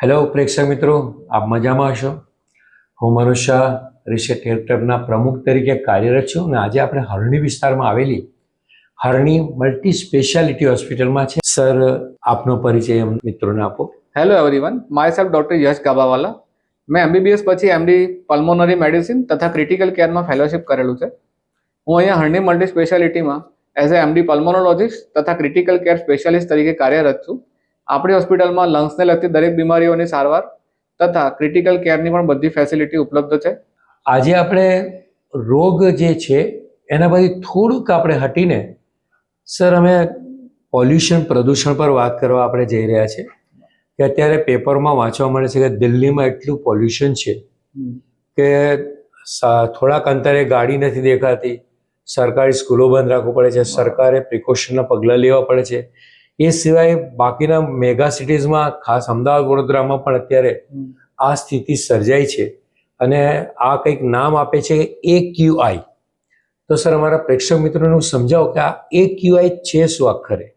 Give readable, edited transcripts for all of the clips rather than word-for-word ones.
Hello પ્રેક્ષક મિત્રો, આપ મજામાં હશો? હું મનોજ શાહ રિસર્ચ હેલ્થ ક્લબના પ્રમુખ તરીકે કાર્યરત છું અને આજે આપણે હરણી વિસ્તારમાં આવેલી હરણી મલ્ટી સ્પેશિયાલિટી હોસ્પિટલમાં છે. સર, આપનો પરિચય મિત્રોને આપો. Hello everyone, myself doctor Yash Gabawala. મેં MBBS પછી MD પલ્મોનરી મેડિસિન તથા ક્રિટિકલ કેરમાં ફેલોશિપ કરેલું છે. હું અહીંયા હરણી મલ્ટી સ્પેશિયાલિટીમાં એઝ એ MD પલ્મોનોલોજીસ્ટ તથા ક્રિટિકલ કેર સ્પેશિયાલિસ્ટ તરીકે કાર્યરત છું. આપણી હોસ્પિટલમાં લંગ્સને લગતી દરેક બીમારીઓની સારવાર તથા ક્રિટિકલ કેરની પણ બધી ફેસિલિટી ઉપલબ્ધ છે. આજે આપણે રોગ જે છે એના પછી થોડુંક આપણે હટીને સર અમે પોલ્યુશન પ્રદૂષણ પર વાત કરવા આપણે જઈ રહ્યા છીએ કે અત્યારે પેપરમાં વાંચવા મળે છે કે દિલ્હીમાં એટલું પોલ્યુશન છે કે થોડાક અંતરે ગાડી નથી દેખાતી, સરકારી સ્કૂલો બંધ રાખવું પડે છે, સરકારે પ્રિકોશનના પગલાં લેવા પડે છે. એ સિવાય બાકીના મેગા સિટીઝમાં, ખાસ અમદાવાદ વડોદરામાં પણ અત્યારે આ સ્થિતિ સર્જાઈ છે અને આ કંઈક નામ આપે છે AQI. તો સર, અમારા પ્રેક્ષક મિત્રોને સમજાવો કે આ AQI છે શું આખરે?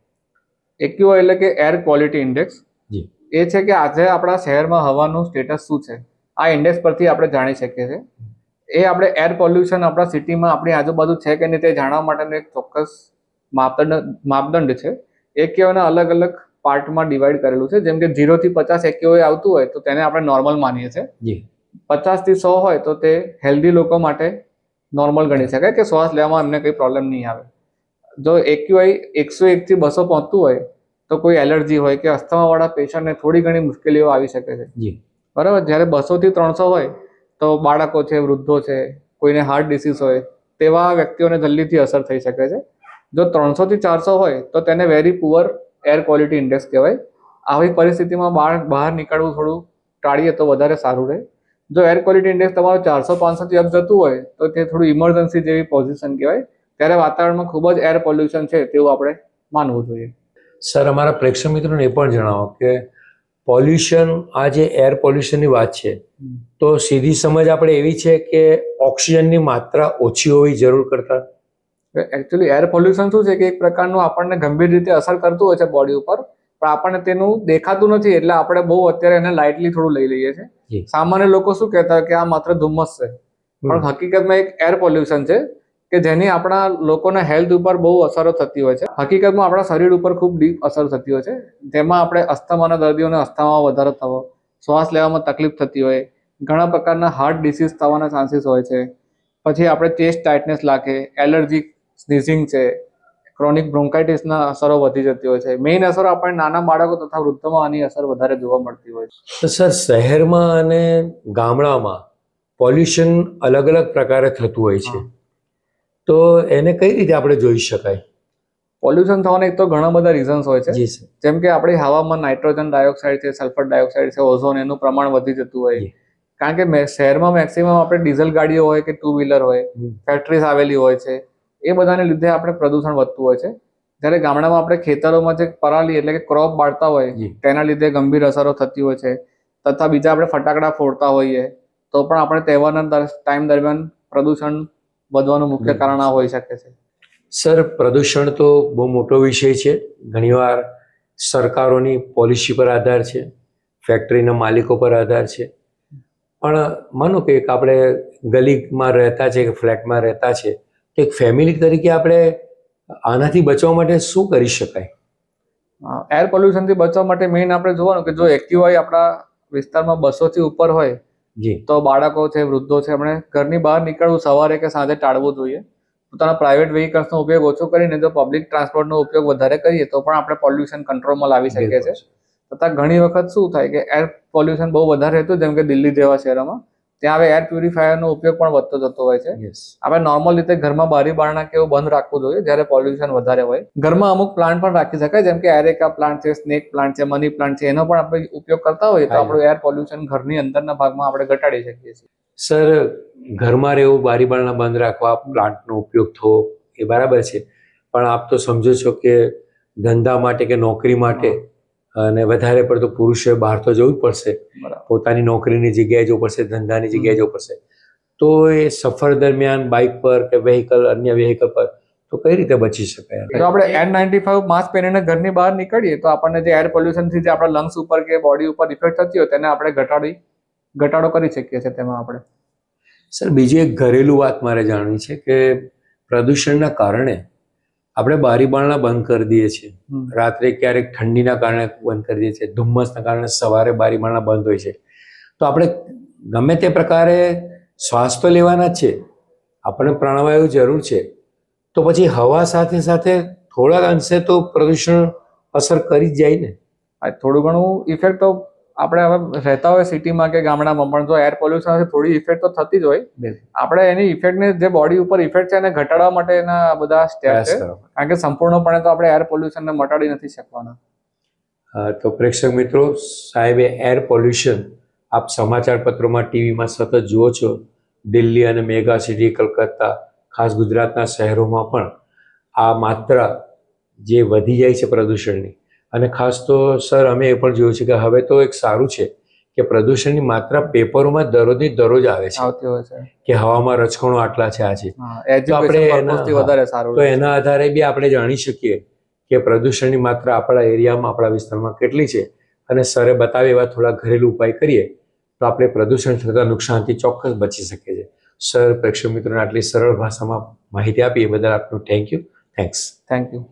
AQI એટલે કે એર ક્વોલિટી ઇન્ડેક્સ. જી. એ છે કે આજે આપણા શહેરમાં હવાનું સ્ટેટસ શું છે, આ ઇન્ડેક્સ પરથી આપણે જાણી શકીએ છીએ. એ આપણે એર પોલ્યુશન આપણા સિટીમાં આપણી આજુબાજુ છે કે નહીં તે જાણવા માટેનું એક ચોક્કસ માપદંડ છે. AQIના અલગ અલગ પાર્ટમાં ડિવાઈડ કરેલું છે. જેમ કે 0 થી 50 AQI આવતું હોય તો તેને આપણે નોર્મલ માનીએ છીએ. જી. 50 થી 100 હોય તો તે હેલ્ધી લોકો માટે નોર્મલ ગણી શકાય, કે શ્વાસ લેવામાં એમને કંઈ પ્રોબ્લેમ નહીં આવે. જો AQI 101 થી 200 પહોંચતું હોય તો કોઈ એલર્જી હોય કે અસ્થમાવાળા પેશન્ટને થોડી ઘણી મુશ્કેલીઓ આવી શકે છે. જી. બરાબર. જ્યારે 200 થી 300 હોય તો બાળકો છે, વૃદ્ધો છે, કોઈને હાર્ટ ડિસીઝ હોય તેવા વ્યક્તિઓને જલ્દીથી અસર થઈ શકે છે. જો 300 થી 400 હોય તો તેને very poor air quality index કહેવાય. આવી પરિસ્થિતિમાં બહાર નીકળવું થોડું ટાળીએ તો વધારે સારું રહે. જો એર ક્વોલિટી ઇન્ડેક્સ તમારું 400-500 થી અપ જતું હોય તો તે થોડું ઇમરજન્સી જેવી પોઝિશન કહેવાય. ત્યારે વાતાવરણમાં ખૂબ જ એર પોલ્યુશન છે તેવું આપણે માનવું જોઈએ. સર, અમારા પ્રેક્ષક મિત્રોને એ પણ જણાવો કે પોલ્યુશન, આ જે એર પોલ્યુશનની વાત છે તો સીધી સમજ આપણે એવી છે કે ઓક્સિજનની માત્રા ઓછી હોવી જરૂર કરતા? એકચ્યુઅલી એર પોલ્યુશન શું છે કે એક પ્રકારનું આપણને ગંભીર રીતે અસર કરતું હોય છે બોડી ઉપર, પણ આપણને તેનું દેખાતું નથી એટલે આપણે બહુ અત્યારે એને લાઇટલી થોડું લઈ લઈએ છીએ. સામાન્ય લોકો શું કહેતા હોય કે આ માત્ર ધુમ્મસ છે, પણ હકીકતમાં એક એર પોલ્યુશન છે કે જેની આપણા લોકોના હેલ્થ ઉપર બહુ અસરો થતી હોય છે. હકીકતમાં આપણા શરીર ઉપર ખૂબ ડીપ અસર થતી હોય છે. જેમાં આપણે અસ્થમાના દર્દીઓને અસ્થમામાં વધારો થવો, શ્વાસ લેવામાં તકલીફ થતી હોય, ઘણા પ્રકારના હાર્ટ ડિસીઝ થવાના ચાન્સીસ હોય છે. પછી આપણે ચેસ્ટ ટાઇટનેસ લાગે, એલર્જી, સ્નીઝિંગ છે, ક્રોનિક બ્રોન્કાઇટિસના અસરો વધી જતી હોય છે. મેઇન અસરો આપણને નાના બાળકો તથા વૃદ્ધોમાં આની અસર વધારે જોવા મળતી હોય છે. તો સર, શહેરમાં અને ગામડામાં પોલ્યુશન અલગ અલગ પ્રકારે થતું હોય છે, તો એને કઈ રીતે આપણે જોઈ શકાય? પોલ્યુશન થવાના એક તો ઘણા બધા રીઝન્સ હોય છે. જી સર. જેમ કે આપણી હવામાં નાઇટ્રોજન ડાયોક્સાઇડ છે, સલ્ફર ડાયોક્સાઇડ છે, ઓઝોન, એનું પ્રમાણ વધી જતું હોય. કારણ કે શહેરમાં મેક્સિમમ આપણે ડીઝલ ગાડીઓ હોય કે 2 વ્હીલર હોય, ફેક્ટરીઝ આવેલી હોય છે, એ બધાને લીધે આપણે પ્રદૂષણ વધતું હોય છે. જ્યારે ગામડામાં આપણે ખેતરોમાં જે પરાલી એટલે કે ક્રોપ બાળતા હોય તેના લીધે ગંભીર અસરો થતી હોય છે. તથા બીજા આપણે ફટાકડા ફોડતા હોઈએ તો પણ આપણે તહેવારના ટાઈમ દરમિયાન પ્રદૂષણ વધવાનું મુખ્ય કારણ આ હોઈ શકે છે. સર, પ્રદૂષણ તો બહુ મોટો વિષય છે. ઘણીવાર સરકારોની પોલિસી પર આધાર છે, ફેક્ટરીના માલિકો પર આધાર છે. પણ માનો કે આપણે ગલીમાં રહેતા છે કે ફ્લેટમાં રહેતા છે તો એક ફેમિલી તરીકે આપણે આનાથી બચવા માટે શું કરી શકાય? એર પોલ્યુશનથી બચવા માટે મેઇન આપણે જોવાનું કે જો AQI આપણા વિસ્તારમાં 200 થી ઉપર હોય તો બાળકો છે, વૃદ્ધો છે, એમણે ઘરની બહાર નીકળવું સવારે કે સાંજે ટાળવું જોઈએ. પોતાના પ્રાઇવેટ વ્હીકલ્સનો ઉપયોગ ઓછો કરીને જો પબ્લિક ટ્રાન્સપોર્ટનો ઉપયોગ વધારે કરીએ તો પણ આપણે પોલ્યુશન કંટ્રોલમાં લાવી શકીએ છીએ. તથા ઘણી વખત શું થાય કે એર પોલ્યુશન બહુ વધારે હતું, જેમ કે દિલ્હી જેવા શહેરોમાં, ત્યાં હવે એર પ્યુરિફાયરનો ઉપયોગ પણ વધતો જતો હોય છે. આપણે નોર્મલ રીતે ઘરમાં બારી બારણા કે એવું બંધ રાખવું જોઈએ જ્યારે પોલ્યુશન વધારે હોય. ઘરમાં અમુક પ્લાન્ટ પણ રાખી શકાય, જેમ કે એરેકા પ્લાન્ટ છે, સ્નેક પ્લાન્ટ છે, મની પ્લાન્ટ છે, એનો પણ આપણે ઉપયોગ કરતા હોઈએ તો આપણું એર પોલ્યુશન ઘરની અંદરના ભાગમાં આપણે ઘટાડી શકીએ છીએ. સર, ઘરમાં રહેવું, બારી બારણા બંધ રાખવા, પ્લાન્ટનો ઉપયોગ થવો એ બરાબર છે, પણ આપ તો સમજો છો કે ધંધા માટે કે નોકરી માટે અને વધારે પડતો પુરુષોએ બહાર તો જવું જ પડશે, પોતાની નોકરીની જગ્યાએ જવું પડશે, ધંધાની જગ્યાએ જવું પડશે. તો એ સફર દરમિયાન બાઇક પર કે અન્ય વ્હીકલ પર તો કઈ રીતે બચી શકાય? જો આપણે N95 માસ્ક પહેરીને ઘરની બહાર નીકળીએ તો આપણને જે એર પોલ્યુશનથી જે આપણા લંગ્સ ઉપર કે બોડી ઉપર ઇફેક્ટ થતી હોય તેને આપણે ઘટાડો કરી શકીએ છીએ તેમાં આપણે. સર, બીજી એક ઘરેલું વાત મારે જાણવી છે કે પ્રદૂષણના કારણે આપણે બારી બારણા બંધ કરી દઈએ છીએ, રાત્રે ક્યારેક ઠંડીના કારણે બંધ કરી દઈએ છીએ, ધુમ્મસના કારણે સવારે બારી બારણા બંધ હોય છે, તો આપણે ગમે તે પ્રકારે શ્વાસ તો લેવાના જ છે, આપણને પ્રાણવાયુ જરૂર છે, તો પછી હવા સાથે સાથે થોડાક અંશે તો પ્રદૂષણ અસર કરી જ જાય ને. થોડું ઘણું ઇફેક્ટ તો આપણે હવે રહેતા હોય સિટીમાં કે ગામડામાં પણ જો એર પોલ્યુશન થોડી ઇફેક્ટ તો થતી જ હોય. આપણે એની ઇફેક્ટને જે બોડી ઉપર ઇફેક્ટ છે એને ઘટાડવા માટેના બધા સ્ટેપ છે, કારણ કે સંપૂર્ણપણે તો આપણે એર પોલ્યુશનને મટાડી નથી શકવાના. તો પ્રેક્ષક મિત્રો, સાહેબે એર પોલ્યુશન આપ સમાચાર પત્રોમાં, ટીવીમાં સતત જુઓ છો. દિલ્હી અને મેગા સિટી કલકત્તા, ખાસ ગુજરાતના શહેરોમાં પણ આ માત્રા જે વધી જાય છે પ્રદૂષણની, અને ખાસ તો સર અમે એ પણ જોયું છે કે હવે તો એક સારું છે કે પ્રદૂષણની માત્રા પેપરોમાં દરરોજ આવે છે કે હવામાં રજકણો આટલા છે, આ છે, તો આપણે તો એના આધારે બી આપણે જાણી શકીએ કે પ્રદૂષણની માત્રા આપણા એરિયામાં, આપણા વિસ્તારમાં કેટલી છે, અને સરે બતાવે એવા થોડા ઘરેલું ઉપાય કરીએ તો આપણે પ્રદૂષણ થતા નુકસાનથી ચોક્કસ બચી શકીએ છીએ. સર, પ્રેક્ષક મિત્રોને આટલી સરળ ભાષામાં માહિતી આપી એ બદલ આપનું થેન્ક યુ. Thank you.